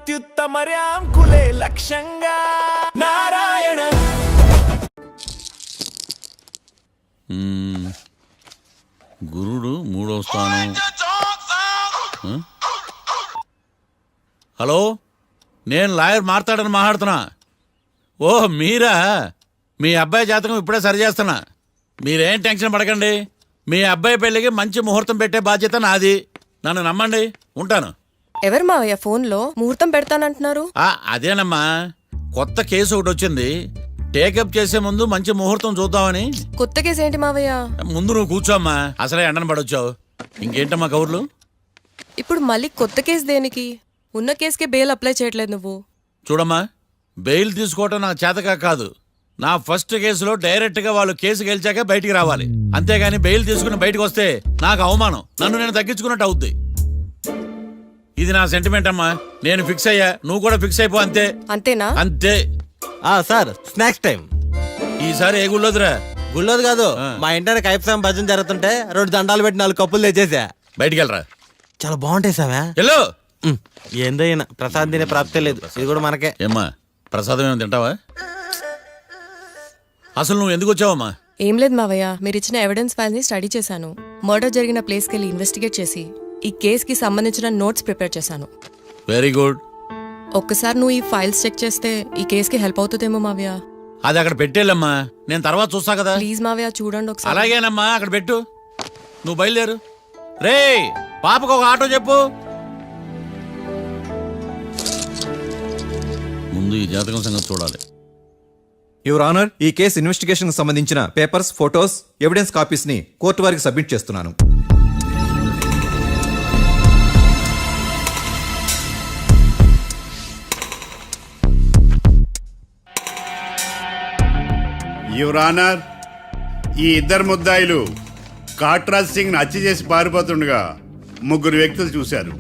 అత్యుత్తమర్యాం కులే లక్ష్యంగా నారాయణ. గురుడు మూడో స్థానం. హలో, నేను లాయర్ మాట్లాడుతున్నా. ఓ మీరా? మీ అబ్బాయి జాతకం ఇప్పుడే సరి చేస్తున్నా. మీరేం టెన్షన్ పడకండి. మీ అబ్బాయి పెళ్ళికి మంచి ముహూర్తం పెట్టే బాధ్యత నాది. నన్ను నమ్మండి. ఉంటాను. ఎవరు మావయ్య ఫోన్లో ముహూర్తం పెడతానంటున్నారు? అదేనమ్మా, కొత్త కేసు ఒకటి వచ్చింది. టేకప్ చేసే ముందు మంచి ముహూర్తం చూద్దామని. కొత్త కేసు ఏంటి మావయ్య? ముందు నువ్వు కూర్చోమ్మా, అసలే ఎండను పడొచ్చావు. ఇంకేంటమ్మా కబుర్లు? ఇప్పుడు మళ్ళీ కొత్త కేసు దేనికి? ఉన్న కేసుకే బెయిల్ అప్లై చేయట్లేదు నువ్వు. చూడమ్మా, బెయిల్ తీసుకోవటం నాకు చేతగా కాదు. నా ఫస్ట్ కేసులో డైరెక్ట్ గా వాళ్ళు కేసు గెలిచాక బయటికి రావాలి. అంతేగాని బెయిల్ తీసుకుని బయటకు వస్తే నాకు అవమానం, నన్ను నేను తగ్గించుకున్నట్టు అవుద్ది. ఇది నా సెంటిమెంట్ అమ్మా. నేను ఫిక్స్ అయ్యా, నువ్వు కూడా ఫిక్స్ అయిపో. అంతే. అంతేనా? అంతే. Sir, snacks time. ఈసారి ఏ గుళ్ళోదిరా? గుళ్ళోది కాదు, మా ఇంటర్ కైప్సాం భజన జరుగుతుంటే 2 దండాలు పెట్టి 4 కప్పులు తెచ్చేసా. బయటికి వెళ్ళరా. చాలా బాగుంటాయి సావా. హలో, ఏందో అయినా ప్రసాద్ తినే ప్రాప్తే లేదు. ఇది కూడా మనకే. ఏమ్మా, ప్రసాదం ఏమైనా తింటావా? అసలు నువ్వు ఎందుకు వచ్చావమ్మా? ఏం లేదు మావయ్య, మీరు ఇచ్చిన ఎవిడెన్స్ ఫైల్స్ ని స్టడీ చేశాను. మర్డర్ జరిగిన ప్లేస్ కి వెళ్ళి ఇన్వెస్టిగేట్ చేసి ఈ కేస్ కి సంబంధించిన నోట్స్ ప్రిపేర్ చేశాను. Very good. ఒక్కసారి నువ్వు ఈ ఫైల్స్ చెక్ చేస్తే ఈ కేస్ కి హెల్ప్ అవుతుందేమో మావయ్య. అది అక్కడ పెట్టేళ్ళమ్మా, నేను తర్వాత చూస్తా కదా. ప్లీజ్ మావయ్య, చూడండి ఒకసారి. అలాగేనమ్మా, అక్కడ పెట్టు. నువ్వు బయలుదేరు. రే, పాపకు ఒక ఆటో చెప్పు. ముందు ఈ జాతకం సంగతి చూడాలి. యువర్ ఆనర్, ఈ కేసు ఇన్వెస్టిగేషన్ సంబంధించిన పేపర్స్, ఫోటోస్, ఎవిడెన్స్ కాపీస్ ని కోర్టు వారికి సబ్మిట్ చేస్తున్నాను. యువర్ ఆనర్, ఈ ఇద్దరు ముద్దాయిలు కాట్రాజ్ సింగ్ హత్య చేసి పారిపోతుండగా 3 వ్యక్తులు చూశారు.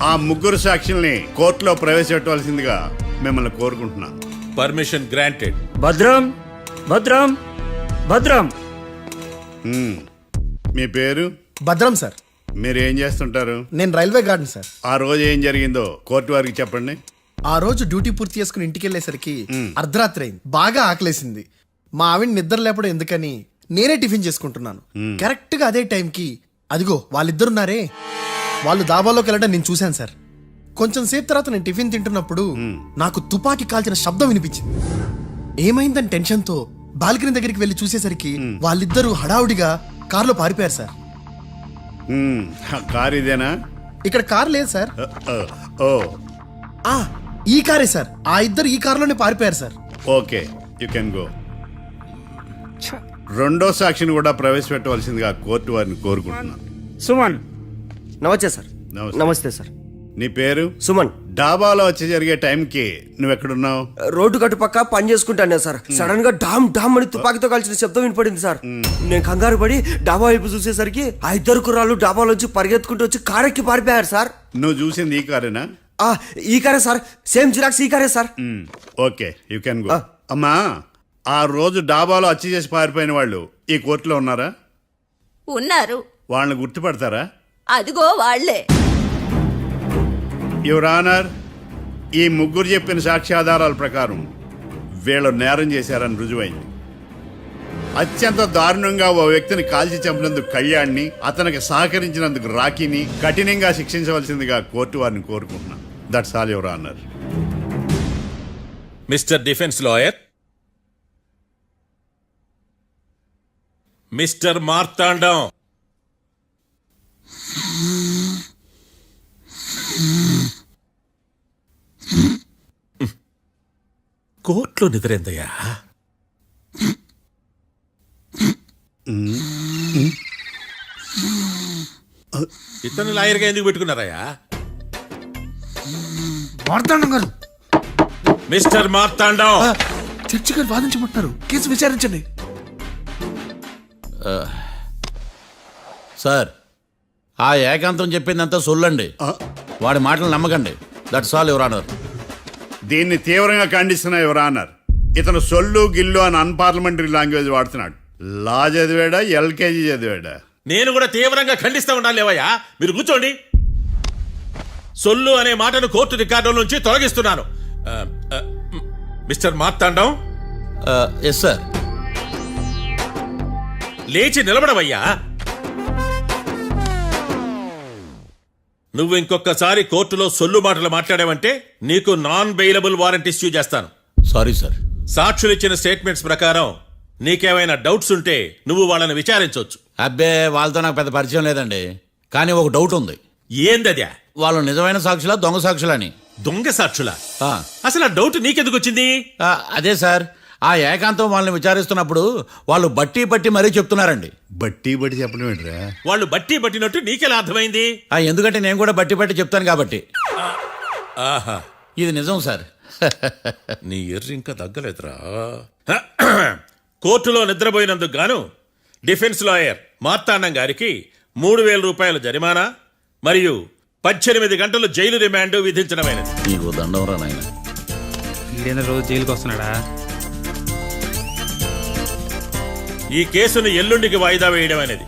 ఆ 3 సాక్షుల్ని కోర్టులో ప్రవేశపెట్టవలసిందిగా మిమ్మల్ని కోరుకుంటున్నాను. Permission granted. భద్రం భద్రం భద్రం. మీ పేరు? భద్రం సార్. మీరు ఏం చేస్తుంటారు? నేను రైల్వే గార్డెన్ సార్. ఆ రోజు ఏం జరిగిందో కోర్టు వారికి చెప్పండి. ఆ రోజు డ్యూటీ పూర్తి చేసుకుని ఇంటికి వెళ్ళేసరికి అర్ధరాత్రి అయింది. బాగా ఆకలేసింది. మా ఆవిడ నిద్ర లేపడం ఎందుకని నేనే టిఫిన్ చేసుకుంటున్నాను. కరెక్ట్ గా అదే టైంకి అదిగో వాళ్ళిద్దరున్నారే, వాళ్ళు దాబాలోకి వెళ్ళడం నేను చూశాను సార్. కొంచెం సేపు తర్వాత నేను టిఫిన్ తింటున్నప్పుడు నాకు తుపాకీ కాల్చిన శబ్దం వినిపించింది. ఏమైందని టెన్షన్ తో బాల్కనీ దగ్గరికి వెళ్లి చూసేసరికి వాళ్ళిద్దరూ హడావుడిగా కారులో పారిపోయారు సార్. కారు ఇదేనా? ఇక్కడ కారు లేదు సార్. ఓ, ఈ కారే సార్. ఆ ఇద్దరు ఈ కారులోనే పారిపోయారు sir. Okay, you can go. రెండో సాక్షిని కూడా ప్రవేశపెట్టవలసిందిగా కోర్టు వారిని కోరుకుంటున్నాను. సుమన్. నమస్తే సార్. నమస్తే సార్. నీ పేరు? సుమన్. డాబాలో వచ్చి జరిగే టైంకి నువ్వు ఎక్కడున్నావు? రోడ్డు గట్టు పక్క పని చేసుకుంటాను సార్. సడన్ గా డామ్ డామ్ అని తుపాకీతో కాల్చిన శబ్దం వినపడింది సార్. నేను కంగారు పడి డాబా వైపు చూసేసరికి ఆ 2 కుర్రాళ్ళు డాబాలోంచి పరిగెత్తుకుంటూ వచ్చి కారెక్కి పారిపోయారు సార్. నువ్వు చూసింది ఈ కారేనా? ఈ కారే సార్. సేమ్ జిరాక్స్ ఈ కారే sir. Okay, you can go. అమ్మా, ఆ రోజు డాబాలో హత్య చేసి పారిపోయిన వాళ్ళు ఈ కోర్టులో ఉన్నారా? ఉన్నారు. వాళ్ళని గుర్తుపడతారా? అదిగో వాళ్లే. యువర్ ఆనర్, ఈ 3 చెప్పిన సాక్ష్యాధారాల ప్రకారం వీళ్ళు నేరం చేశారని రుజువైంది. అత్యంత దారుణంగా ఓ వ్యక్తిని కాల్చి చంపినందుకు కళ్యాణ్ని, అతనికి సహకరించినందుకు రాకీని కఠినంగా శిక్షించవలసిందిగా కోర్టు వారిని కోరుకుంటున్నాను. That's all your honour. Mister defence lawyer, mister Marthandam, కోర్టులో నిద్రేందయ్యా? ఇతను లాయర్గా ఎందుకు పెట్టుకున్నారయ్యా? మార్తాండం గారు. మిస్టర్ మార్తాండం, చర్చి గారు వాదించమంటున్నారు. కేసు విచారించండి. సార్, ఆ ఏకాంతం చెప్పిందంతా సొల్లండి. వాడి మాటలు నమ్మకండి. That's all your honour. దీన్ని తీవ్రంగా ఖండిస్తున్నా యువర్ ఆనర్. ఇతను సొల్లు గిల్లు అని అన్పార్లమెంటరీ లాంగ్వేజ్ వాడుతున్నాడు. లా చదివాడా, ఎల్కేజీ చదివాడా? నేను కూడా తీవ్రంగా ఖండిస్తా ఉండాలి లేవయ్యా. మీరు కూర్చోండి. సొల్లు అనే మాటను కోర్టు రికార్డుల నుంచి తొలగిస్తున్నాను. Mister Marthandam, yes sir. లేచి నిలబడవయ్యా. నువ్వు ఇంకొకసారి కోర్టులో సొల్లు మాటలు మాట్లాడావంటే నీకు నాన్ బెయిలబుల్ వారెంట్ ఇష్యూ చేస్తాను. Sorry sir. సాక్షులు ఇచ్చిన స్టేట్మెంట్స్ ప్రకారం నీకేమైనా డౌట్స్ ఉంటే నువ్వు వాళ్ళని విచారించవచ్చు. అబ్బే, వాళ్ళతో నాకు పెద్ద పరిచయం లేదండి. కానీ ఒక డౌట్ ఉంది. ఏందద్యా? వాళ్ళు నిజమైన సాక్షులా దొంగ సాక్షులని? దొంగ సాక్షులా? ఆ, అసలు ఆ డౌట్ నీకెందుకు వచ్చింది? అదే సార్, ఆ ఏకాంతం వాళ్ళని విచారిస్తున్నప్పుడు వాళ్ళు బట్టి పట్టి మరీ చెప్తున్నారండి. బట్టి బట్టి చెప్పడం ఏంట్రా? వాళ్ళు బట్టి పట్టినట్టు నీకెలా అర్థమైంది? ఎందుకంటే నేను కూడా బట్టి పట్టి చెప్తాను కాబట్టి. ఆహా, ఇది నిజం సార్. నీ ఎర్రి ఇంకా తగ్గలేదురా. కోర్టులో నిద్రపోయినందుకు గాను డిఫెన్స్ లాయర్ మార్తాండం గారికి 3,000 రూపాయల జరిమానా మరియు 18 గంటలు జైలు రిమాండ్ విధించడమైనది. నీకు దండం రా నాయన. ఈడేనా రోజు జైలుకి వస్తున్నాడా? ఈ కేసును ఎల్లుండికి వాయిదా వేయడం అనేది.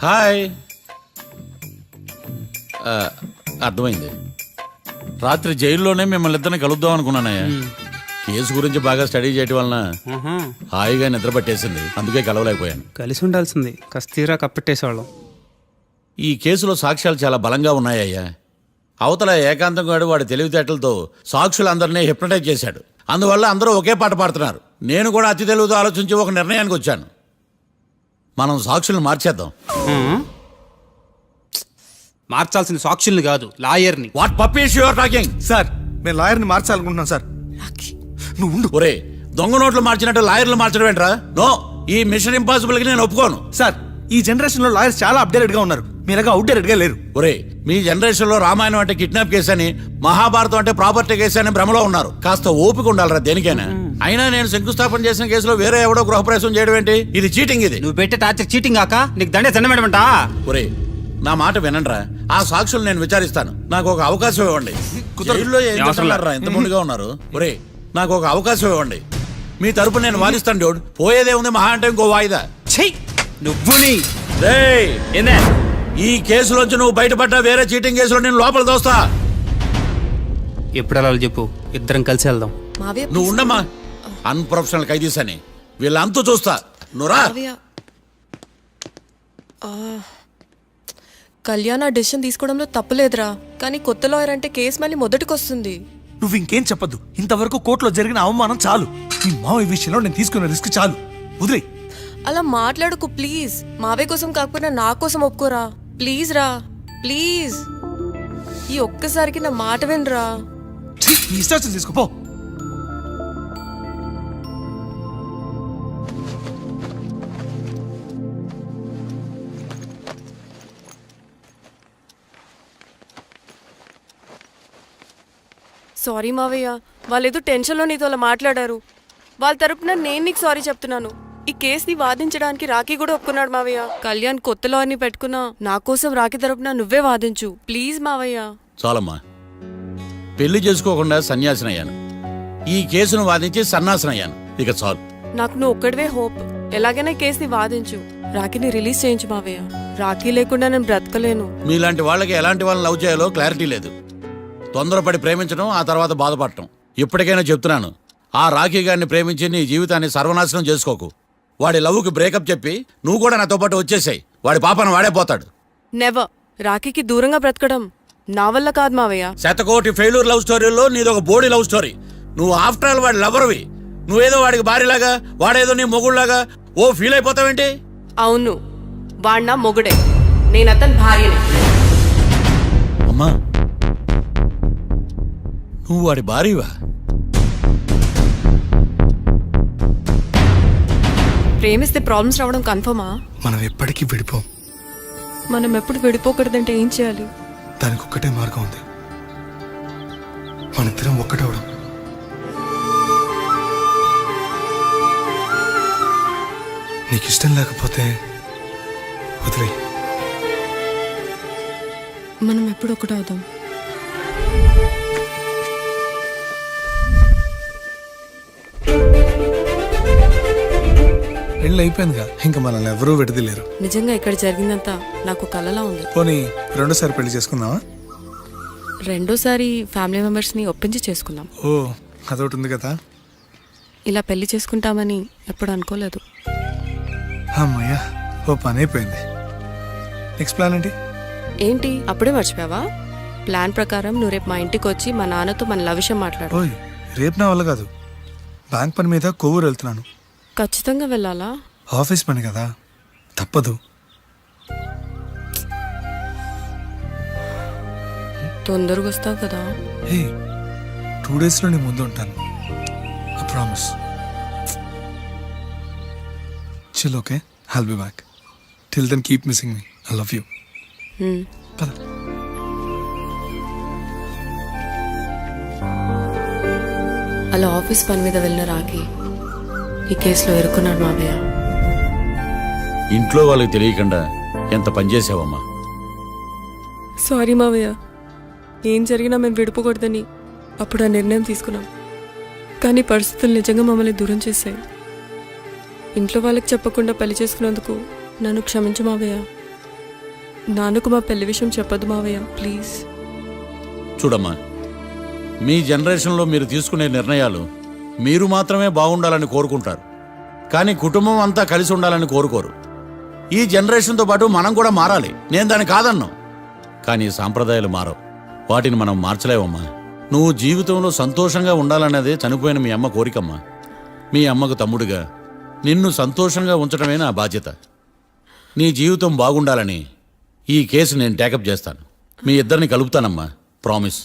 హాయ్. అర్థమైంది. రాత్రి జైల్లోనే మిమ్మల్ని ఇద్దరిని కలుద్దాం అనుకున్నానయ్యా. కేసు గురించి బాగా స్టడీ చేయటం వలన హాయిగా నిద్ర పట్టేసింది, అందుకే కలవలేకపోయాను. కలిసి ఉండాల్సింది, కస్తీరా కప్పెట్టేసేవాళ్ళం. ఈ కేసులో సాక్ష్యాలు చాలా బలంగా ఉన్నాయ్యా. అవతల ఏకాంతం గాడు వాడి తెలివితేటలతో సాక్షులందరినీ హిప్నటైజ్ చేశాడు. అందువల్ల అందరూ ఒకే పాట పాడుతున్నారు. నేను కూడా అతి తెలివితో ఆలోచించి ఒక నిర్ణయానికి వచ్చాను. మనం సాక్షులను మార్చేద్దాం. మార్చాల్సిన సాక్షుల్ని కాదు, లాయర్ని. What puppies you are talking? Sir, నేను లాయర్ని మార్చాలనుకుంటున్నాను సార్. నువ్వు ఉండు. ఒరే, దొంగ నోట్లు మార్చినట్టు లాయర్లు మార్చడం ఏంట్రా? నో, ఈ మిషన్ ఇంపాసిబుల్ కి నేను ఒప్పుకోను. సార్, ఈ జనరేషన్ లో లాయర్స్ చాలా అప్డేటెడ్ గా ఉన్నారు. మీరుగా అవుట్డేటెడ్ గా లేరు. ఒరే, మీ జనరేషన్ లో రామాయణం అంటే కిడ్నాప్ కేసు అని, మహాభారతం అంటే ప్రాపర్టీ కేసు అని భ్రమలో ఉన్నారు. కాస్త ఓపిక ఉండాలరా దేనికైనా. అయినా నేను శంకుస్థాపన చేసిన కేసులో వేరే ఎవడో గృహప్రవేశం చేయడం ఏంటి? ఇది చీటింగ్. ఇది నువ్వు పెట్టే టార్చర్ చీటింగ్ కాక నీకు దండే దండమేడమంటా? ఒరే, నా మాట వినండిరా. ఆ సాక్షులు నేను విచారిస్తాను. నాకు ఒక అవకాశం ఇవ్వండి. జైల్లో ఏం చేస్తున్నారా ఇంత ముందుగా ఉన్నారు? ఒరే, నాకు ఒక అవకాశం ఇవ్వండి. మీ తరపు నేను వాదిస్తాను. డోడ్ పోయేదే ఉంది, మహా అంటే ఇంకో వాయిదా. నువ్వు రేయ్, ఈ కేసులోంచి నువ్వు బయటపడ్డా వేరే చీటింగ్ కేసులో నేను లోపల దోస్తా. ఎప్పుడు అలా చెప్పు, ఇద్దరం కలిసి వెళ్దాం. మావయ్య, నువ్వు ఉండమ్మా. అన్ప్రొఫెషనల్ ఖైదీస్ అని వీళ్ళంతా చూస్తా. నువ్వురా. మావయ్య, కళ్యాణ్ ఆ డెసిషన్ తీసుకోవడంలో తప్పులేదురా. కానీ కొత్త లాయర్ అంటే కేసు మళ్ళీ మొదటికి వస్తుంది. నువ్వు ఇంకేం చెప్పద్దు. ఇంతవరకు కోర్టులో జరిగిన అవమానం చాలు. ఈ మావయ్య విషయంలో నేను తీసుకున్న రిస్క్ చాలు. వదిలే. అలా మాట్లాడుకు ప్లీజ్. మావయ్య కోసం కాకపోయినా నా కోసం ఒప్పుకోరా ప్లీజ్ రా, ప్లీజ్. ఈ ఒక్కసారికి నా మాట వినరా. నీ ఇష్టం తీసుకోపో. సారీ మావయ్య, వాళ్ళేదో టెన్షన్లో నీతో అలా మాట్లాడారు. వాళ్ళ తరపున నేను నీకు సారీ చెప్తున్నాను. ఈ కేసుని వాదించడానికి రాఖీ కూడా ఒప్పుకున్నాడు మావయ్య. కళ్యాణ్ కొత్త లాయర్ని పెట్టుకున్నా నా కోసం రాఖీ తరపున నువ్వే వాదించు ప్లీజ్ మావయ్య. చాలమ్మా, పెళ్లి చేసుకోకుండా సన్యాసినయ్యాను. ఈ కేసును వాదించి సన్నాసనయ్యాను. ఇక చాలు. నాకు నువ్వు ఒక్కడివే హోప్. ఎలాగైనా ఈ కేసుని వాదించు, రాఖీని రిలీజ్ చేయించు మావయ్య. రాఖీ లేకుండా నేను బ్రతకలేను. మీలాంటి వాళ్ళకి ఎలాంటి వాళ్ళని లవ్ చేయాలో క్లారిటీ లేదు. తొందరపడి ప్రేమించడం, ఆ తర్వాత బాధపడటం. ఇప్పటికైనా చెప్తున్నాను, ఆ రాఖీ గారిని ప్రేమించి నీ జీవితాన్ని సర్వనాశనం చేసుకోకు. వాడి లవ్కి బ్రేకప్ చెప్పి నువ్వు కూడా నాతో పాటు వచ్చేసాయి. వాడి పాపను వాడే పోతాడు. నెవర్. రాఖీకి దూరంగా బ్రతకడం నా వల్ల కాదు మావయ్య. శతకోటి ఫెయిల్యూర్ లవ్ స్టోరీలో నీదొక బోడీ లవ్ స్టోరీ. నువ్వు ఆఫ్టర్ ఆల్ వాడి లవర్వి. నువ్వేదో వాడికి భార్యలాగా, వాడేదో నీ మొగుళ్లాగా ఓ ఫీల్ అయిపోతావేంటి? అవును, వాడు నా మొగుడే, నేను అతని భార్యని. అమ్మా, నువ్వు వాడి భార్యవా? ప్రేమిస్తే ప్రాబ్లమ్స్ రావడం కన్ఫర్మా? మనం ఎప్పటికీ విడిపోం. మనం ఎప్పుడు విడిపోకూడదంటే ఏం చేయాలి? దానికి ఒక్కటే మార్గం ఉంది. మనిద్దరం ఒక్కటవడం. నీకు ఇష్టం లేకపోతే వదిలే. మనం ఎప్పుడు ఒకటవుదాం. పెళ్ళి అయిపోయిందిగా ఇంకా మనల్ని ఎవరూ విడదలేరు. నిజంగా ఇక్కడ జరిగిందంతా నాకు కలలా ఉంది. పోనీ రెండోసారి పెళ్లి చేసుకుందామా? రెండోసారి ఫ్యామిలీ మెంబర్స్ని ఒప్పించి చేసుకుందాం. ఓ అదొకటి ఉంది కదా. ఇలా పెళ్లి చేసుకుంటామని ఎప్పుడు అనుకోలేదు. అమ్మయ్యా, ఓ పని అయిపోయింది. నెక్స్ట్ ప్లాన్ ఏంటి? ఏంటి అప్పుడే మర్చిపోయావా? ప్లాన్ ప్రకారం నువ్వు రేపు మా ఇంటికి వచ్చి మా నాన్నతో మన లవ్ విషయం మాట్లాడు. ఓయ్ రేపు నా వల్ల కాదు. బ్యాంక్ పని మీద కొవ్వూరు వెళ్తున్నాను. ఖచ్చితంగా వెళ్ళాలా? ఆఫీస్ పని కదా, తప్పదు. తొందరగా వస్తావు కదా. హే 2 డేస్లో నీ ముందు ఉంటాను. I promise. Chill okay, I'll be back. Till then keep missing me. I love you. పద. అలా ఆఫీస్ పని మీద వెళ్ళిన రాకి ఈ కేసులో ఎరుకున్నాడు మావయ్య. ఇంట్లో వాళ్ళకి తెలియకుండా ఎంత పనిచేసావమ్మా. సారీ మావయ్య, ఏం జరిగినా మేము విడిపోకూడదని అప్పుడు ఆ నిర్ణయం తీసుకున్నాం. కానీ పరిస్థితులు నిజంగా మమ్మల్ని దూరం చేశాయి. ఇంట్లో వాళ్ళకి చెప్పకుండా పెళ్లి చేసుకున్నందుకు నన్ను క్షమించు మావయ్య. నాన్నకు మా పెళ్లి విషయం చెప్పొద్దు మావయ్య, ప్లీజ్. చూడమ్మా, మీ జనరేషన్లో మీరు తీసుకునే నిర్ణయాలు మీరు మాత్రమే బాగుండాలని కోరుకుంటారు, కానీ కుటుంబం అంతా కలిసి ఉండాలని కోరుకోరు. ఈ జనరేషన్తో పాటు మనం కూడా మారాలి. నేను దాన్ని కాదన్నాం, కానీ సాంప్రదాయాలు మారవు. వాటిని మనం మార్చలేవమ్మా. నువ్వు జీవితంలో సంతోషంగా ఉండాలన్నదే చనిపోయిన మీ అమ్మ కోరికమ్మా. మీ అమ్మకు తమ్ముడిగా నిన్ను సంతోషంగా ఉంచడమే నా బాధ్యత. నీ జీవితం బాగుండాలని ఈ కేసు నేను టేకప్ చేస్తాను. మీ ఇద్దరిని కలుపుతానమ్మా, ప్రామిస్.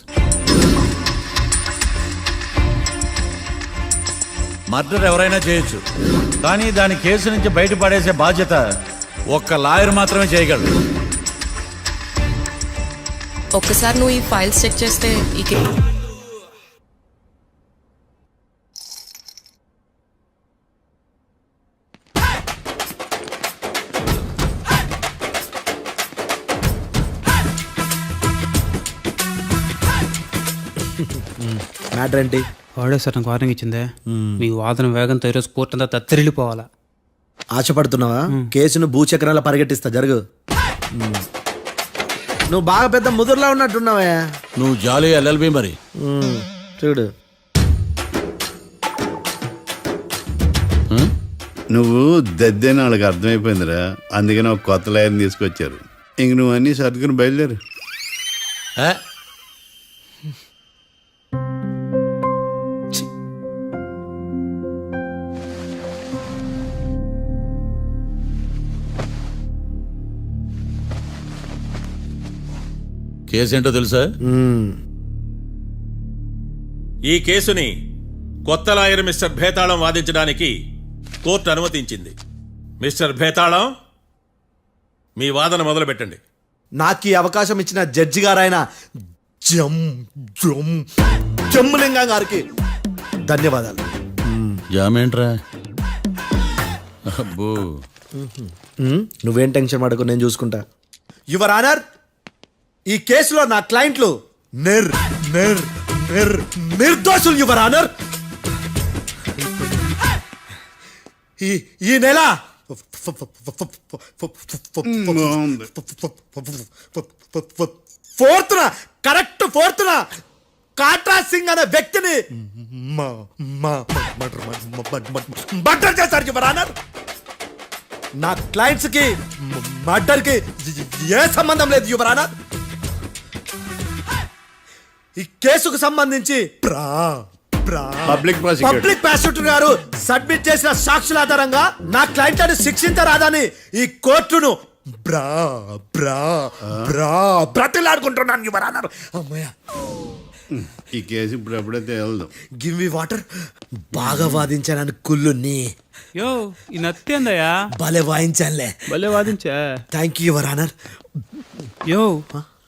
మర్డర్ ఎవరైనా చేయొచ్చు, కానీ దాని కేసు నుంచి బయటపడేసే బాధ్యత ఒక్క లాయర్ మాత్రమే చేయగలడు. ఒక్కసారి నువ్వు ఈ ఫైల్స్ చెక్ చేస్తే ఈ మ్యాటర్ ఏంటి? వాడే సార్ నాకు వార్నింగ్ ఇచ్చిందే. మీ వాదన వేగంతో ఈరోజు కోర్టు అంతా తత్తరిల్లిపోవాలా. ఆశపడుతున్నావా? కేసును భూచక్రాల పరిగెట్టిస్తా, జరుగు. నువ్వు బాగా పెద్ద ముదురులా ఉన్నట్టున్నావా? నువ్వు జాలి ఎల్ఎల్బి మరి. చూడు, నువ్వు దద్దేని వాళ్ళకి అర్థమైపోయిందిరా. అందుకని ఒక కొత్త లాయర్ని తీసుకొచ్చారు. ఇంక నువ్వు అన్నీ సర్దుకుని బయలుదేరు. కేసేంటో తెలుసా? ఈ కేసుని కొత్త లాయర్ మిస్టర్ భేతాళం వాదించడానికి కోర్టు అనుమతించింది. మిస్టర్ భేతాళం, మీ వాదన మొదలు పెట్టండి. నాకు ఈ అవకాశం ఇచ్చిన జడ్జి గారైన జమ్ములింగం గారికి ధన్యవాదాలు. జామేంట్రా? అబ్బో, నువ్వేం టెన్షన్ పడకు, నేను చూసుకుంటా. యువర్ ఆనర్, ఈ కేసులో నా క్లయింట్లు నిర్దోషులు యువర్ ఆనర్. ఈ నెల ఫోర్త్న కాట్రా సింగ్ అనే వ్యక్తిని మర్డర్ చేశారు యువర్ ఆనర్. నా క్లయింట్స్ కి మర్డర్ కి ఏ సంబంధం లేదు యువర్ ఆనర్. ఈ కేసుకు సంబంధించి పబ్లిక్ ప్రాసిక్యూటర్ గారు సబ్మిట్ చేసిన సాక్షుల ఆధారంగా నా క్లయింట్ అని శిక్షించరాదని ఈ కోర్టును బ్రతిలాడుకుంటున్నాను యువర్ ఆనర్. అమ్మయ్య, ఈ కేసు ఇప్పుడు ఎప్పుడైతే వెళ్దాం. Give me water. బాగా వాదించానని కుళ్ళుని. యో ఈ నత్తేందయ్యా? భలే వాయించానులే. భలే వాదించా. Thank you your honour. యో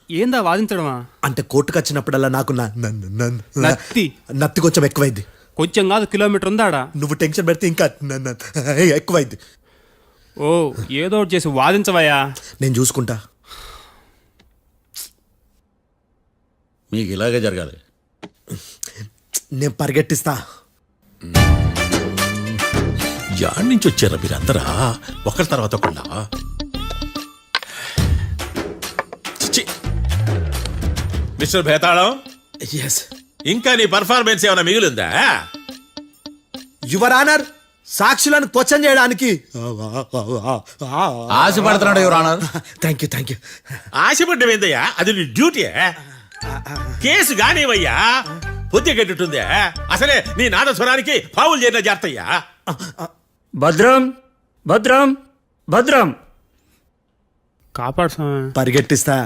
ఏందా వాదించడమా? అంటే కోర్టుకు వచ్చినప్పుడల్లా నాకు నత్తి కొంచెం ఎక్కువైంది. కొంచెం కాదు, కిలోమీటర్ ఉందాడా. నువ్వు టెన్షన్ పెడితే ఇంకా ఎక్కువైంది. ఓ ఏదో ఒకటి చేసి వాదించవయ్యా. నేను చూసుకుంటా. మీకు ఇలాగే జరగాలి. నేను పరిగెట్టిస్తా. యాడ్ నుంచి వచ్చారా మీరందరా ఒకరి తర్వాత ఒకళ్ళ చిచ్చి. మిస్టర్ భేతాళం, ఎస్ ఇంకా నీ పర్ఫార్మెన్స్ ఏమైనా మిగిలిందా? యువర్ ఆనర్, సాక్షులను క్వశ్చన్ చేయడానికి ఆశపడుతున్నాడు యువర్ ఆనర్. థ్యాంక్ యూ ఆశపడ్డం ఏందయ్యా, అది నీ డ్యూటీ. కేసు గానివయ్యా, పొద్దు గట్టుందే. అసలే నీ నాదస్వరానికి పావులు చేరిన జాగ్రత్తయ్యా. భద్రం భద్రం భద్రం. కాపాడు స్వామి. పరిగెట్టిస్తా.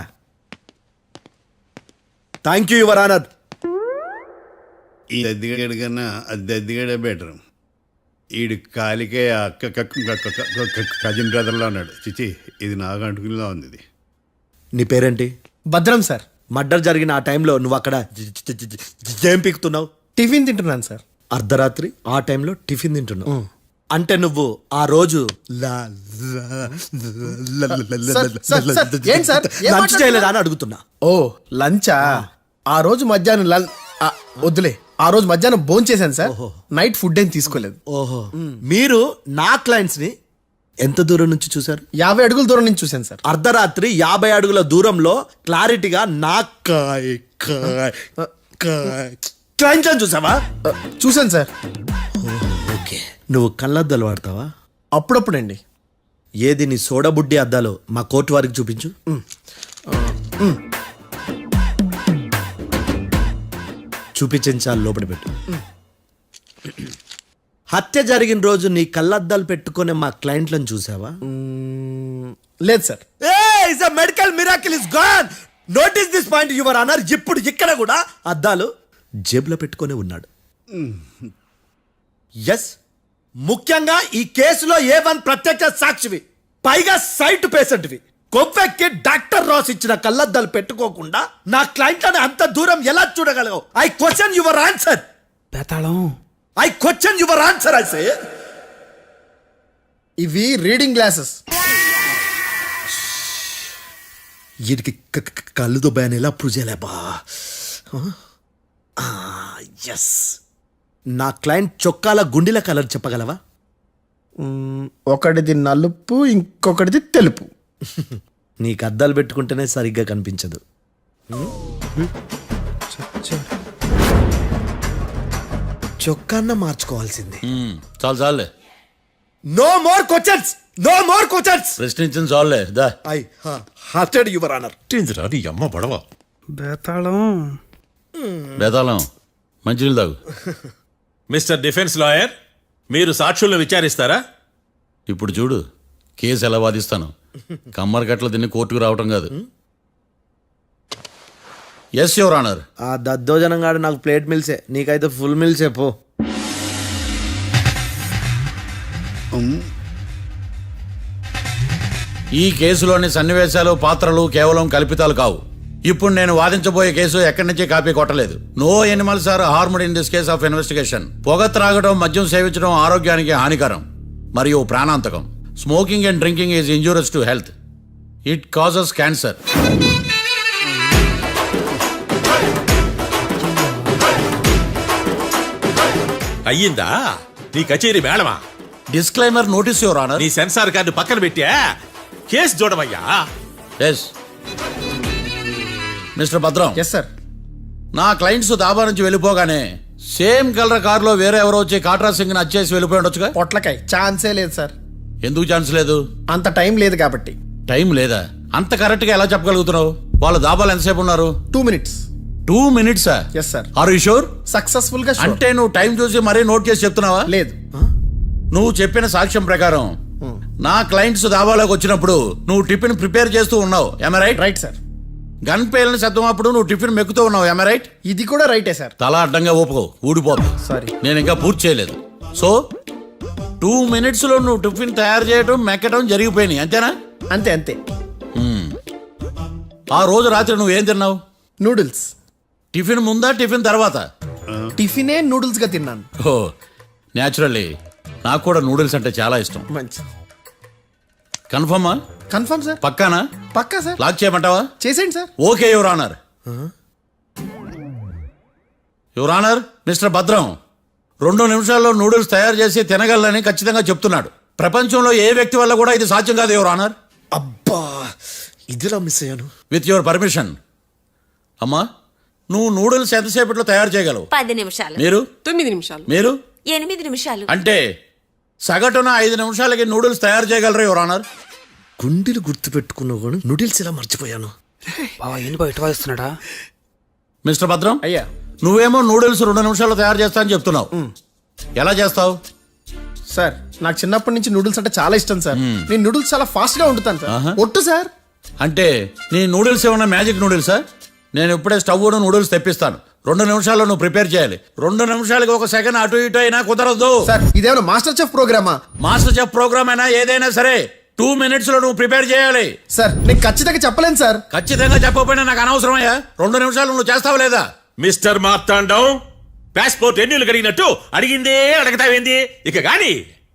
Thank you your honour. ఈ దద్దిగడి కన్నా అది దద్దిగడే బెటర్. ఈడు కాలికే కజిన్ బ్రదర్లో ఉన్నాడు. చిచి, ఇది నాకు అంటుకునిలా ఉంది. ఇది నీ పేరేంటి? భద్రం సార్. మర్డర్ జరిగిన ఆ టైంలో నువ్వు అక్కడ ఏం పీకుతున్నావు? టిఫిన్ తింటున్నాను సార్. అర్ధరాత్రి ఆ టైంలో టిఫిన్ తింటున్నావు అంటే నువ్వు ఆ రోజు ఏంటి సార్? లంచ్ చేయలేదా అని అడుగుతున్నా. ఓ లంచా? ఆ రోజు మధ్యాహ్నం వద్దులే, ఆ రోజు మధ్యాహ్నం భోంచేశాను సార్. నైట్ ఫుడ్ ఏం తీసుకోలేదు. ఓహో, మీరు నా క్లయింట్స్ ని ఎంత దూరం నుంచి చూశారు? 50 అడుగుల దూరం నుంచి చూశాను సార్. అర్ధరాత్రి 50 అడుగుల దూరంలో క్లారిటీగా నా క్లయింట్స్ అని చూసావా? చూశాను సార్. ఓకే, నువ్వు కళ్ళద్దాలు వాడతావా? అప్పుడప్పుడండి. ఏది నీ సోడబుడ్డి అద్దాలు మా కోర్టు వారికి చూపించు. చూపించాలి, లోపల పెట్టు. హత్య జరిగిన రోజు నీ కళ్ళద్దాలు పెట్టుకునే మా క్లయింట్లను చూసావా? లేదు sir. Medical miracle is gone. Notice this point your honour. ఇప్పుడు ఇక్కడ కూడా అద్దాలు జేబులో పెట్టుకొని ఉన్నాడు. ఎస్, ముఖ్యంగా ఈ కేసులో A1 ప్రత్యక్ష సాక్షివి, పైగా సైట్ పేషెంట్వి. కొవ్వెక్కి డాక్టర్ రాస్ ఇచ్చిన కళ్ళద్దాలు పెట్టుకోకుండా నా క్లయింట్లను అంత దూరం ఎలా చూడగలవు? I question your answer. బేతాళం. I question your answer. I say ఇవి రీడింగ్ గ్లాసెస్. వీడికి కళ్ళు దుబ్బాయని ఎలా ప్రూవ్ చేయలేబా? ఎస్, నా క్లయింట్ చొక్కాల గుండెల కలర్ చెప్పగలవా? ఒకటిది నలుపు, ఇంకొకటిది తెలుపు. నీకు అద్దాలు పెట్టుకుంటేనే సరిగ్గా కనిపించదు. చొక్కాన్న మార్చుకోవాల్సింది. చాలు చాలులే, no more questions, no more questions. ప్రశ్నించింది చాలులే. That I hearted your honour. నీ అమ్మ పడవ. బేతాళం. బేతాళం, మంచినీళ్ళు తాగు. మిస్టర్ డిఫెన్స్ లాయర్, మీరు సాక్షులను విచారిస్తారా? ఇప్పుడు చూడు కేసు ఎలా వాదిస్తాను. కమ్మరి గట్ల తిని కోర్టుకు రావటం కాదు. Yes your honour. ఆ దద్దోజనం గాడు నాకు ప్లేట్ మిల్సే, నీకైతే ఫుల్ మిల్సే పో. ఈ కేసులోని సన్నివేశాలు, పాత్రలు కేవలం కల్పితాలు కావు. ఇప్పుడు నేను వాదించబోయే కేసు ఎక్కడి నుంచి కాపీ కొట్టలేదు. No animals are harmed in this case of investigation. పొగ త్రాగడం, మద్యం సేవించడం ఆరోగ్యానికి హానికరం మరియు ప్రాణాంతకం. Smoking and drinking is injurious to health. It causes cancer. అయ్యిందా నీ కచేరీ మేడమా? Disclaimer notice your honour. నీ సెన్సార్ కార్డు పక్కన పెట్టా కేసు చూడమయ్యా. Yes mister Bhadram. Yes sir. నా క్లయింట్స్ దాబా నుంచి వెళ్ళిపోగానే సేమ్ కలర్ కారులో వేరే ఎవరో వచ్చి కాట్రా సింగ్ ని వచ్చేసి వెళ్ళిపోయి ఉండొచ్చుగా? పొట్లకాయ ఛాన్సే లేదు సార్. ఎందుకు ఛాన్స్ లేదు? అంత టైం లేదు కాబట్టి. టైం లేదా? అంత కరెక్ట్ గా ఎలా చెప్పగలుగుతున్నావు? వాళ్ళ దాబాలు ఎంతసేపు ఉన్నారు? 2 minutes. 2 minutes? Yes sir. Are you sure? Successful గా sure. అంటే నువ్వు టైం చూసి మరీ నోట్ చేసి చెప్తున్నావా? లేదు. నువ్వు చెప్పిన సాక్ష్యం ప్రకారం నా క్లయింట్స్ దాబాలోకి వచ్చినప్పుడు నువ్వు టిఫిన్ ప్రిపేర్ చేస్తూ ఉన్నావు. ఎమ్ రైట్? Right sir. గన్ పేలిన శబ్దం అప్పుడు నువ్వు టిఫిన్ మెక్కుతూ ఉన్నావు. ఎమ్ రైట్? ఇది కూడా రైటే సార్. తల అడ్డంగా ఊపుకో, ఊడిపోతుంది. సారీ. నేను ఇంకా పూర్తి చేయలేదు. సో 2 minutes లో నువ్వు టిఫిన్ తయారు చేయడం, మెక్కడం జరిగిపోయినాయి, అంతేనా? అంతే అంతే. ఆ రోజు రాత్రి నువ్వు ఏం తిన్నావు? నూడిల్స్. టిఫిన్ ముందా, టిఫిన్ తర్వాత? టిఫినే నూడిల్స్ గా తిన్నాను. ఓ న్యాచురల్లీ నాకు కూడా నూడిల్స్ అంటే చాలా ఇష్టం. మంచి. కన్ఫర్మా? Confirm sir. పక్కానా? పక్కా సార్. లాక్ చేయమంటావా? చేసేయండి sir. Okay your honour. Your honour, mister Bhadram, 2 నిమిషాల్లో నూడిల్స్ తయారు చేసి తినగలనని ఖచ్చితంగా చెప్తున్నాడు. ప్రపంచంలో ఏ వ్యక్తి వల్ల కూడా ఇది సాధ్యం కాదు యువర్ ఆనర్. అబ్బా ఇదిలా మిస్ అయ్యాను. With your permission. అమ్మా, నువ్వు నూడిల్స్ ఎంతసేపట్లో తయారు చేయగలవు? 10 నిమిషాలు. మీరు? 9 నిమిషాలు. మీరు? 8 నిమిషాలు. అంటే సగటున 5 నిమిషాలకి నూడిల్స్ తయారు చేయగలరు యువర్ ఆనర్. గుండెలు గుర్తు పెట్టుకున్నా కూడా నూడిల్స్ ఇలా మర్చిపోయాను. బావా ఏంటి బయట వాయిస్తున్నాడా? మిస్టర్ భద్రం, అయ్యా నువ్వేమో నూడిల్స్ 2 నిమిషాల్లో తయారు చేస్తా అని చెప్తున్నావు. ఎలా చేస్తావు? సార్ నాకు చిన్నప్పటి నుంచి నూడిల్స్ అంటే చాలా ఇష్టం సార్. నేను నూడిల్స్ చాలా ఫాస్ట్ గా వండుతాను సార్. ఒట్టు సార్. అంటే నీ నూడిల్స్ ఏమన్నా మ్యాజిక్ నూడిల్సా? నేను ఇప్పుడే స్టవ్ నూడిల్స్ తెప్పిస్తాను. 2 నిమిషాల్లో నువ్వు ప్రిపేర్ చేయాలి. 2 నిమిషాలకి 1 సెకండ్ అటు ఇటు అయినా కుదరదు. సార్ ఇదేమైనా మాస్టర్ చెఫ్ ప్రోగ్రామా? మాస్టర్ చెఫ్ ప్రోగ్రామ్ అయినా ఏదైనా సరే 2 minutes లో నువ్వు ప్రిపేర్ చేయాలి. సార్ నేను ఖచ్చితంగా చెప్పలేను సార్. ఖచ్చితంగా చెప్పకపోయినా నాకు అనవసరమయ్యా. 2 నిమిషాలు నువ్వు చేస్తావా లేదా? మిస్టర్ మార్తాండం, పాస్పోర్ట్ ఎన్నిళ్ళు కడిగినట్టు అడిగిందే అడగతావేంది? ఇక గాని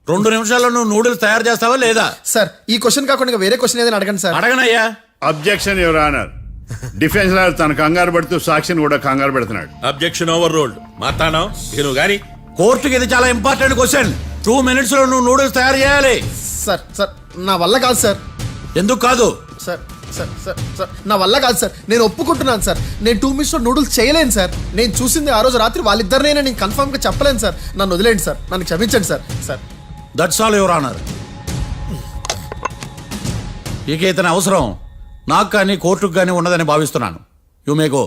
2 నిమిషాల్లో నువ్వు నూడిల్స్ తయారు చేస్తావా లేదా? సార్ ఈ క్వశ్చన్ కాకుండా వేరే క్వశ్చన్ ఏదైనా అడగండి సార్. అడగనయ్యా. Objection your honour. Defence lawyer తన కంగారు పడుతూ సాక్షిని కూడా కంగారు పెడుతున్నాడు. Objection over ruled. మార్తాండం, ఇక నువ్వు గాని. కోర్టుకి ఇది చాలా ఇంపార్టెంట్ క్వశ్చన్. 2 minutes లో నువ్వు నూడిల్స్ తయారు చేయాలి. సార్ సార్ నా వల్ల కాదు సార్. ఎందుకు కాదు? సార్ సార్ సార్ సార్ నా వల్ల కాదు సార్. నేను ఒప్పుకుంటున్నాను సార్. నేను 2 minutes లో నూడిల్స్ చేయలేను సార్. నేను చూసింది ఆ రోజు రాత్రి వాళ్ళిద్దరినైనా నేను కన్ఫర్మ్ గా చెప్పలేను సార్. నన్ను వదిలేండి సార్. నన్ను క్షమించండి sir. Sir that's all your honour. ఇక ఇతని అవసరం నాకు కానీ కోర్టుకు కానీ ఉండదని భావిస్తున్నాను. You may go.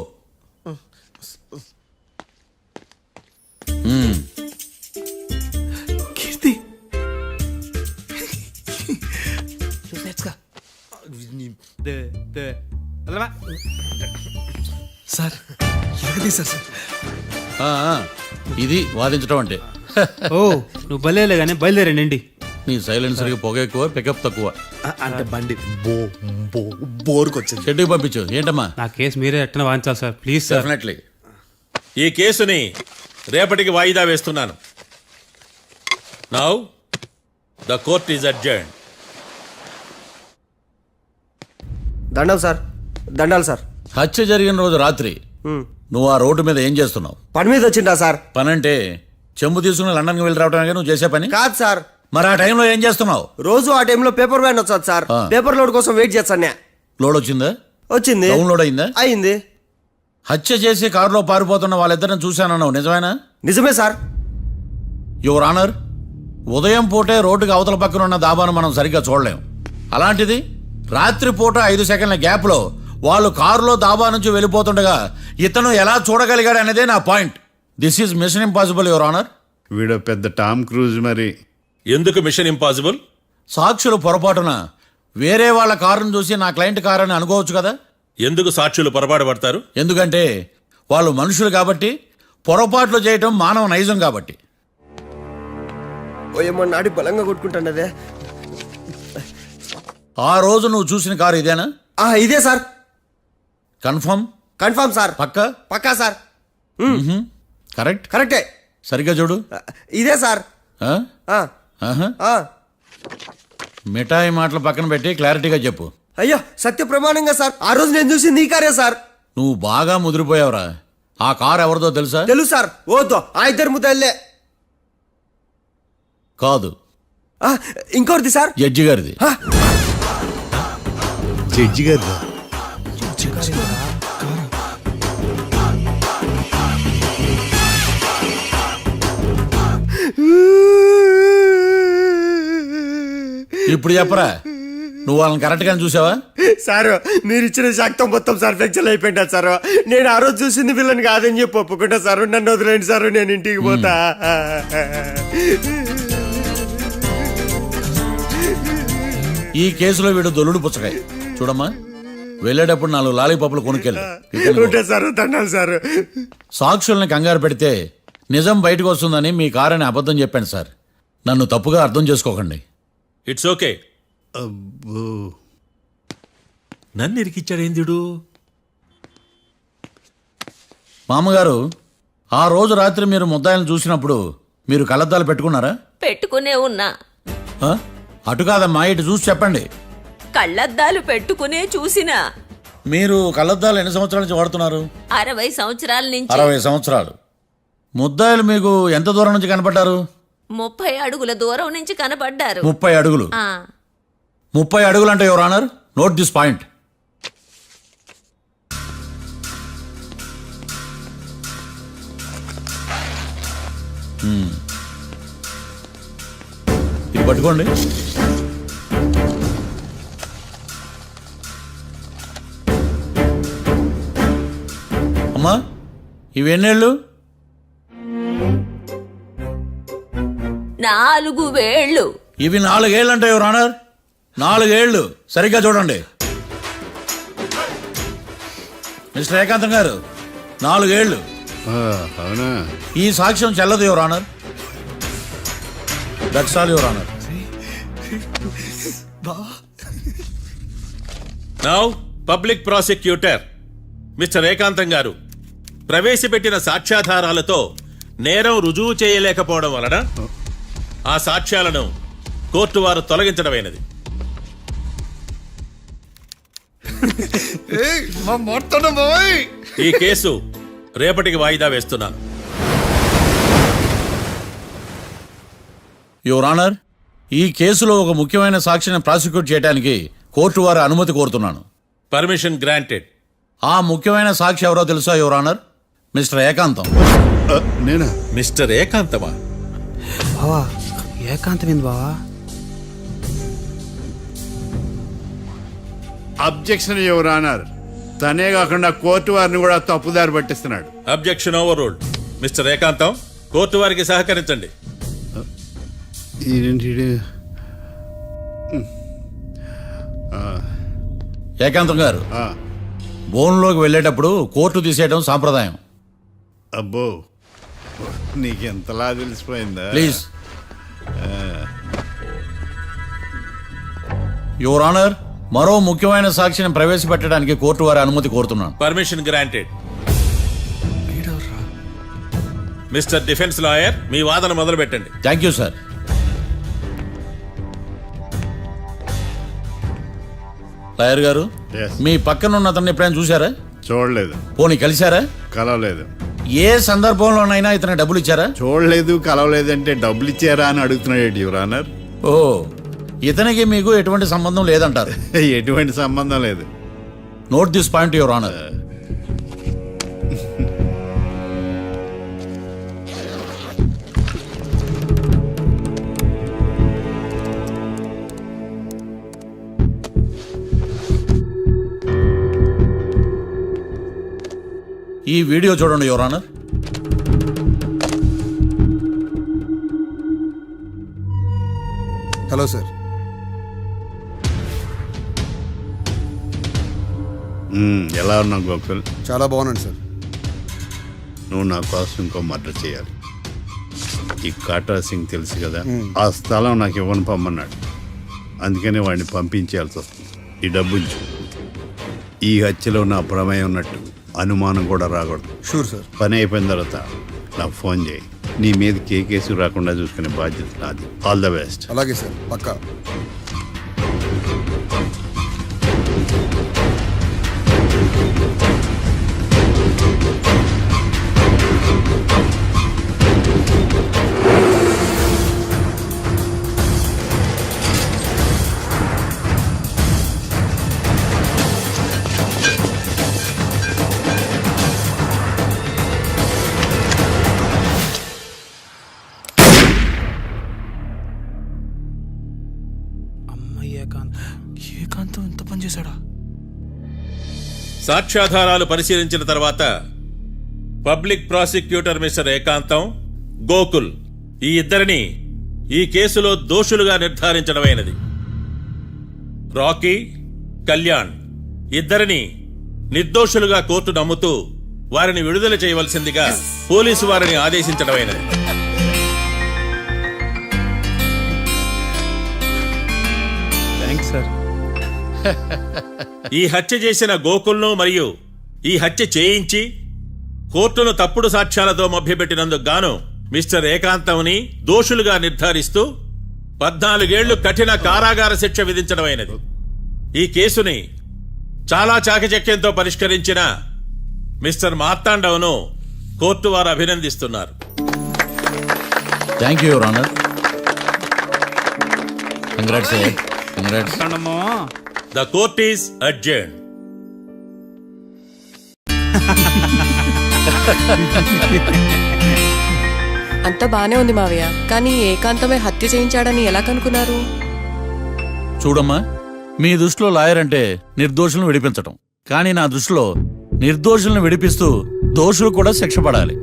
కీర్తి సార్ ఎరగదీశారు సార్. ఇది వాదించడం అంటే. ఓ నువ్వు బయలుదేరలే కానీ బయలుదేరండి. నీ సైలెన్సర్కి పొగ ఎక్కువ, పికప్ తక్కువ. అంటే బండి బోర్కి వచ్చింది. షెడ్యూకి పంపించు. ఏంటమ్మా? నా కేసు మీరే ఎట్టన వాయించాలి సార్, ప్లీజ్ సార్. డెఫినెట్లీ. ఈ కేసుని రేపటికి వాయిదా వేస్తున్నాను. Now the court is adjourned. దండాలు సార్. దండాలు సార్. హత్య జరిగిన రోజు రాత్రి నువ్వు ఆ రోడ్డు మీద ఏం చేస్తున్నావు? పని మీద వచ్చిందా సార్? పని అంటే చెంబు తీసుకుని లండన్కి వెళ్ళి రావడానికి నువ్వు చేసే పని కాదు సార్. మరి ఆ టైంలో ఏం చేస్తున్నావు? రోజు ఆ టైంలో పేపర్ వ్యాన్ వచ్చాది సార్. పేపర్ లోడ్ కోసం వెయిట్ చేస్తాను. లోడ్ వచ్చిందా? వచ్చింది. డౌన్లోడ్ అయిందా? అయింది. హత్య చేసి కారులో పారిపోతున్న వాళ్ళిద్దరిని చూశానన్నావు, నిజమేనా? నిజమే సార్. యువర్ ఆనర్, ఉదయం పూటే రోడ్డుకి అవతల పక్కన ఉన్న దాబాను మనం సరిగ్గా చూడలేం. అలాంటిది రాత్రి పూట 5 సెకండ్ల గ్యాప్లో వాళ్ళు కారులో దాబా నుంచి వెళ్ళిపోతుండగా ఇతను ఎలా చూడగలిగాడు అనేదే నా point. This is mission impossible your honour. వీడు పెద్ద టామ్ క్రూజ్ మరి. ఎందుకు మిషన్ ఇంపాసిబుల్? సాక్షులు పొరపాటున వేరే వాళ్ళ కారును చూసి నా క్లయింట్ కారు అని అనుకోవచ్చు కదా. ఎందుకు సాక్షులు పొరపాటు పడతారు? ఎందుకంటే వాళ్ళు మనుషులు కాబట్టి, పొరపాట్లు చేయటం మానవ నైజం కాబట్టి. ఏమో నాడి బలంగా కొట్టుకుంటానదే. ఆ రోజు నువ్వు చూసిన కారు ఇదేనా? ఇదే sir. Confirm? Confirm sir. Pakka? Pakka sir. Correct? కరెక్టే. సరిగ్గా చూడు. ఇదే సార్. మిఠాయి మాటలు పక్కన పెట్టి క్లారిటీగా చెప్పు. అయ్యో సత్య ప్రమాణంగా సార్, ఆ రోజు నేను చూసింది ఈ కారే సార్. నువ్వు బాగా ముదిరిపోయావురా. ఆ కారు ఎవరిదో తెలుసా? తెలుసు సార్. ఓతో ఆ ఇద్దరు ముద్దల్లే. కాదు, ఇంకోటిది సార్. జడ్జి గారిది. జడ్జి గారు ఇప్పుడు చెప్పరా, నువ్వు వాళ్ళని కరెక్ట్ గానే చూసావా? సార్ మీరు ఇచ్చిన శాక్తం మొత్తం సార్ ఫ్రాక్చర్ అయిపోయింటా సార్. నేను ఆ రోజు చూసింది వీళ్ళని కాదని చెప్పి ఒప్పుకుంటా సార్. నన్ను వదిలేండి సార్, నేను ఇంటికి పోతా. ఈ కేసులో వీడు దొల్లుడు పుచ్చకాయ. చూడమ్మా, వెళ్ళేటప్పుడు 4 లాలీపాపులు కొనుక్కెళ్ళు. Sir దండాలి sir. సాక్షుల్ని కంగారు పెడితే నిజం బయటకు వస్తుందని మీ కారని అబద్ధం చెప్పాను సార్. నన్ను తప్పుగా అర్థం చేసుకోకండి. It's okay. నన్ను ఇరికిచ్చాడేందుడు? మామగారు, ఆ రోజు రాత్రి మీరు ముద్దాయిలను చూసినప్పుడు మీరు కళ్ళద్దాలు పెట్టుకున్నారా? పెట్టుకునే ఉన్నా. అటు కాదమ్మా, ఇటు చూసి చెప్పండి. కళ్ళద్దాలు పెట్టుకునే చూసినా. మీరు కళ్ళద్దాలు ఎన్ని సంవత్సరాల నుంచి వాడుతున్నారు? 60 సంవత్సరాల నుంచి. 60 సంవత్సరాలు. ముద్దాయిలు మీకు ఎంత దూరం నుంచి కనపడ్డారు? 30 అడుగుల దూరం నుంచి కనపడ్డారు. 30 అడుగులు. ఆ, 30 అడుగులు అంటే your honour, note this point. ఇది పట్టుకోండి. అమ్మా, ఇవి ఎన్నేళ్ళు? 4 వేళ్ళు. ఇవి 4 ఏళ్ళు అంటే యువర్ ఆనర్, 4 ఏళ్ళు. సరిగ్గా చూడండి మిస్టర్ ఏకాంతం గారు, 4 ఏళ్ళు. అవునా? ఈ సాక్ష్యం చెల్లదు your honour. That's all your honour. Now public prosecutor mister ఏకాంతం గారు ప్రవేశపెట్టిన సాక్ష్యాధారాలతో నేరం రుజువు చేయలేకపోవడం వలన ఆ సాక్ష్యాలను కోర్టు వారు తొలగించడమైనది. ఈ కేసు రేపటికి వాయిదా వేస్తున్నాను. యువర్ ఆనర్, ఈ కేసులో ఒక ముఖ్యమైన సాక్షిని ప్రాసిక్యూట్ చేయడానికి కోర్టు వారి అనుమతి కోరుతున్నాను. Permission granted. ఆ ముఖ్యమైన సాక్షి ఎవరో తెలుసా యువర్ ఆనర్? మిస్టర్ ఏకాంతం. నేనా? మిస్టర్ ఏకాంతమా? బావా ఏకాంతమైంది బావా. Objection your honour. తనే కాకుండా కోర్టు వారిని కూడా తప్పుదారి పట్టిస్తున్నాడు. Objection overruled. Mister Ekantham, court వారికి సహకరించండి. ఏకాంతం గారు, బోన్లోకి వెళ్ళేటప్పుడు కోర్టు తీసేయడం సాంప్రదాయం. అబ్బో, నీకెంతలా తెలిసిపోయిందా? ప్లీజ్. యువర్ ఆనర్, మరో ముఖ్యమైన సాక్షిని ప్రవేశపెట్టడానికి కోర్టు వారి అనుమతి కోరుతున్నాను. Permission granted. Mister defence lawyer, మీ వాదన మొదలు పెట్టండి. Thank you sir. లాయర్ గారు, Yes. మీ పక్కన ఉన్న అతన్ని ఎప్పుడైనా చూసారా? చూడలేదు. పోనీ కలిశారా? కలవలేదు. ఏ సందర్భంలోనైనా ఇతనికి డబ్బులు ఇచ్చారా? చూడలేదు, కలవలేదు అంటే డబ్బులు ఇచ్చారా అని అడుగుతున్నాడు యువర్ ఆనర్. ఓ, ఇతనికి మీకు ఎటువంటి సంబంధం లేదంటారు. ఎటువంటి సంబంధం లేదు. Note this point your honour. ఈ వీడియో చూడండి యువర్ ఆనర్. Hello sir. ఎలా ఉన్నావు గోకుల్? చాలా బాగున్నాను సార్. నువ్వు నా కోసం ఇంకో మర్డర్ చేయాలి. ఈ కాటా సింగ్ తెలుసు కదా, ఆ స్థలం నాకు ఇవ్వని పొమ్మన్నాడు. అందుకనే వాడిని పంపించాల్సి వస్తుంది. ఈ డబ్బు ఉంచు. ఈ హత్యలో నా ప్రమేయం ఉన్నట్టు అనుమానం కూడా రాకూడదు. Sure sir. పని అయిపోయిన తర్వాత నాకు ఫోన్ చేయి. నీ మీద కేసు రాకుండా చూసుకునే బాధ్యత నాది. All the best. అలాగే సార్, పక్కా. ఏకాంతం ఇంత పని చేశాడా? సాక్ష్యాధారాలు పరిశీలించిన తర్వాత పబ్లిక్ ప్రాసిక్యూటర్ మిస్టర్ ఏకాంతం, గోకుల్ ఈ ఇద్దరిని ఈ కేసులో దోషులుగా నిర్ధారించడమైనది. రాకీ, కళ్యాణ్ ఇద్దరిని నిర్దోషులుగా కోర్టు నమ్ముతూ వారిని విడుదల చేయవలసిందిగా పోలీసు వారిని ఆదేశించడమైనది. Thanks sir. ఈ హత్య చేసిన గోకుల్ను మరియు ఈ హత్య చేయించి కోర్టును తప్పుడు సాక్ష్యాలతో మభ్యపెట్టినందుకు గాను మిస్టర్ ఏకాంతంని దోషులుగా నిర్ధారిస్తూ 14 ఏళ్లు కఠిన కారాగార శిక్ష విధించడమైనది. ఈ కేసుని చాలా చాకచక్యంతో పరిష్కరించిన మిస్టర్ మార్తాండవ్ను కోర్టు వారు అభినందిస్తున్నారు. Thank you your honour. Congrats congrats. The court is adjourn. అంతా బానే ఉంది మావయ్య, కానీ ఏకాంతమే హత్య చేయించాడని ఎలా కనుక్కున్నారు? చూడమ్మా, మీ దృష్టిలో లాయర్ అంటే నిర్దోషులను విడిపించటం, కానీ నా దృష్టిలో నిర్దోషులను విడిపిస్తూ దోషులు కూడా శిక్ష పడాలి.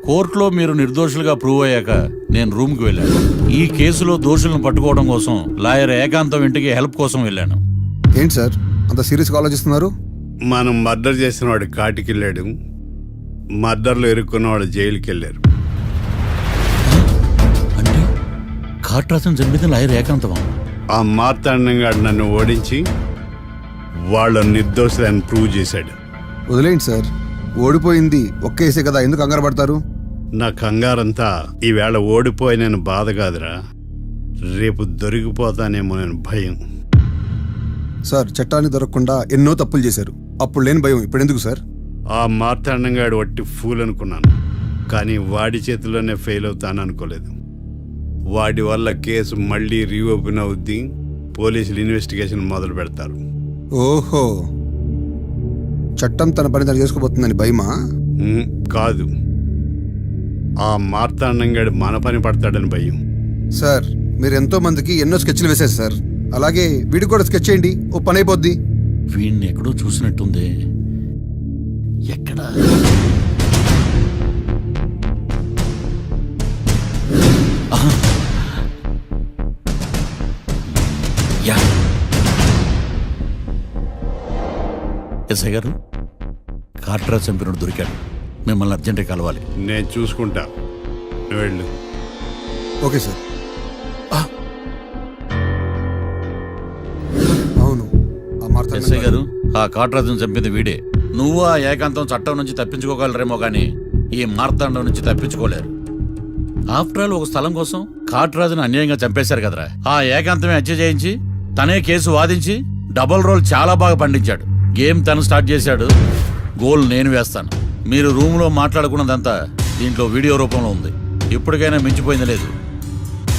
కోర్టులో మీరు నిర్దోషులుగా ప్రూవ్ అయ్యాక నేను రూమ్కి వెళ్ళాను. ఈ కేసులో దోషులను పట్టుకోవడం కోసం లాయర్ ఏకాంతం ఇంటికి హెల్ప్ కోసం వెళ్ళాను. ఏంటి సార్ అంత సీరియస్గా ఆలోచిస్తున్నారు? మనం మర్డర్ చేసిన వాడు కాటికి వెళ్ళాడు, మర్డర్లో ఇరుక్కున్న వాడు జైలుకి వెళ్ళారు. అంటే కాట్రాసం చంపితే లాయర్ ఏకాంతమా? ఆ మార్తాండంగా నన్ను ఓడించి వాళ్ళ నిర్దోషులని ప్రూవ్ చేశాడు. వదిలేండి సార్, ఓడిపోయింది ఒక్కేసే కదా, ఎందుకు కంగారు పడతారు? నా కంగారంతా ఈవేళ ఓడిపోయి నేను బాధ కాదురా, రేపు దొరికిపోతానేమో నేను భయం. సార్ చట్టాన్ని దొరకకుండా ఎన్నో తప్పులు చేశారు, అప్పుడు లేని భయం ఇప్పుడు ఎందుకు సార్? ఆ మార్తాండంగాడు వట్టి ఫూల్ అనుకున్నాను, కానీ వాడి చేతిలోనే ఫెయిల్ అవుతాను అనుకోలేదు. వాడి వల్ల కేసు మళ్ళీ రీఓపెన్ అవుద్ది, పోలీసులు ఇన్వెస్టిగేషన్ మొదలు పెడతారు. ఓహో, చట్టం తన పని తను చేసుకోబోతుందని భయమా? కాదు, ఆ మార్తాండంగాడు మన పని పడతాడని భయం. సార్ మీరు ఎంతో మందికి ఎన్నో స్కెచ్లు వేశారు సార్, అలాగే వీడికి కూడా స్కెచ్ చేయండి, ఓ పని అయిపోద్ది. వీడిని ఎక్కడో చూసినట్టుంది. ఎక్కడా? ఆహా. యా. ఎస్ఐ గారు, కాట్రా చంపినోడు దొరికాడు, మిమ్మల్ని అర్జెంట్గా కలవాలి. నేను చూసుకుంటా, నువ్వు వెళ్ళు. Okay sir. అవును, ఆ మార్తాండం ఎస్ఐ గారు, ఆ కాట్రాజును చంపింది వీడే. నువ్వు ఆ ఏకాంతం చట్టం నుంచి తప్పించుకోగలరేమో కానీ ఈ మార్తాండం నుంచి తప్పించుకోలేరు. ఆఫ్టర్ ఆల్ ఒక స్థలం కోసం కాట్రాజును అన్యాయంగా చంపేశారు కదరా. ఆ ఏకాంతమే హత్య చేయించి తనే కేసు వాదించి డబుల్ రోల్ చాలా బాగా పండించాడు. గేమ్ తను స్టార్ట్ చేశాడు, గోల్ నేను వేస్తాను. మీరు రూమ్లో మాట్లాడుకున్నదంతా దీంట్లో వీడియో రూపంలో ఉంది. ఇప్పటికైనా మించిపోయింది లేదు.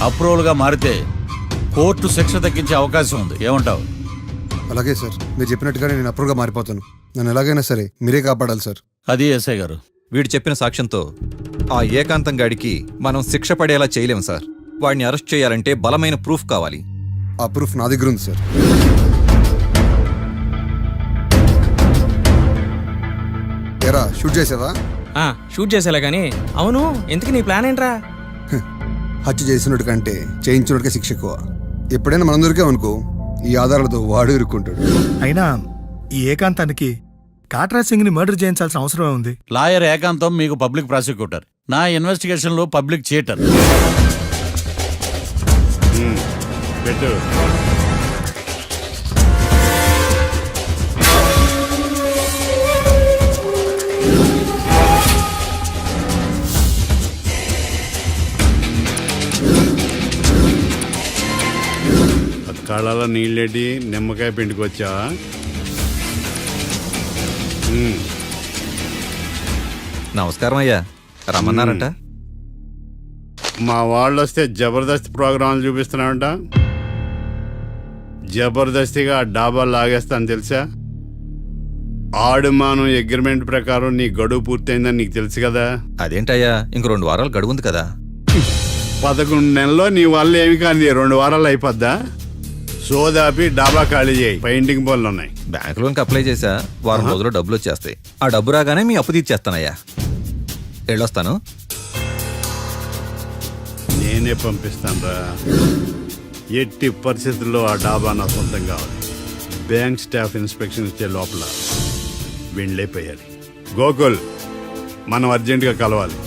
అప్రూవల్గా మారితే కోర్టు శిక్ష తగ్గించే అవకాశం ఉంది. ఏమంటావు? అలాగే సార్, మీరు చెప్పినట్టుగానే నేను అప్రూవ్గా మారిపోతాను. నన్ను ఎలాగైనా సరే మీరే కాపాడాలి సార్. అది ఎస్ఐ గారు. వీడు చెప్పిన సాక్ష్యంతో ఆ ఏకాంతం గాడికి మనం శిక్ష పడేలా చేయలేం సార్. వాడిని అరెస్ట్ చేయాలంటే బలమైన ప్రూఫ్ కావాలి. ఆ ప్రూఫ్ నా దగ్గర ఉంది సార్. ఎరా షూట్ చేసావా? షూట్ చేసేలా గానీ, అవును ఎందుకు నీ ప్లాన్ ఏంట్రా? హత్య చేసినట్టు కంటే చేయించినట్టుగా శిక్ష ఎక్కువ. ఎప్పుడైనా మనం దొరికాం అనుకో, ఈ ఆధారాలతో వాడు ఇరుక్కుంటాడు. అయినా ఈ ఏకాంతానికి కాట్రా సింగ్ ని మర్డర్ చేయించాల్సిన అవసరమే ఉంది. లాయర్ ఏకాంతం మీకు పబ్లిక్ ప్రాసిక్యూటర్, నా ఇన్వెస్టిగేషన్ లో పబ్లిక్ చీటర్. పెట్టు. కళ్ళలో నీళ్ళెడ్డి నిమ్మకాయ పిండుకొచ్చావా? నమస్కారం అయ్యా, రమ్మన్నారంట. మా వాళ్ళు వస్తే జబర్దస్త్ ప్రోగ్రాంలు చూపిస్తున్నావంట. జబర్దస్తిగా డాబా లాగేస్తాను తెలుసా? ఆడుమాను అగ్రిమెంట్ ప్రకారం నీ గడువు పూర్తయిందని నీకు తెలుసు కదా. అదేంటయ్యా, ఇంక 2 వారాలు గడువు ఉంది కదా. 11 నెలల్లో నీ వల్ల ఏమి కానీ 2 వారాలు అయిపోద్దా? సోదాపి డాబా ఖాళీ చేయి, పెయింటింగ్ పనులు ఉన్నాయి. బ్యాంక్ లోన్కి అప్లై చేశా, వారం రోజుల్లో డబ్బులు వచ్చేస్తాయి. ఆ డబ్బు రాగానే మీ అప్పు తీర్చేస్తానయ్యా. వెళ్ళొస్తాను. నేనే పంపిస్తాను రా. ఎట్టి పరిస్థితుల్లో ఆ డాబా నా సొంతం కావాలి. బ్యాంక్ స్టాఫ్ ఇన్స్పెక్షన్ ఇచ్చే లోపల వెళ్ళైపోయాలి. గోకుల్, మనం అర్జెంటుగా కలవాలి.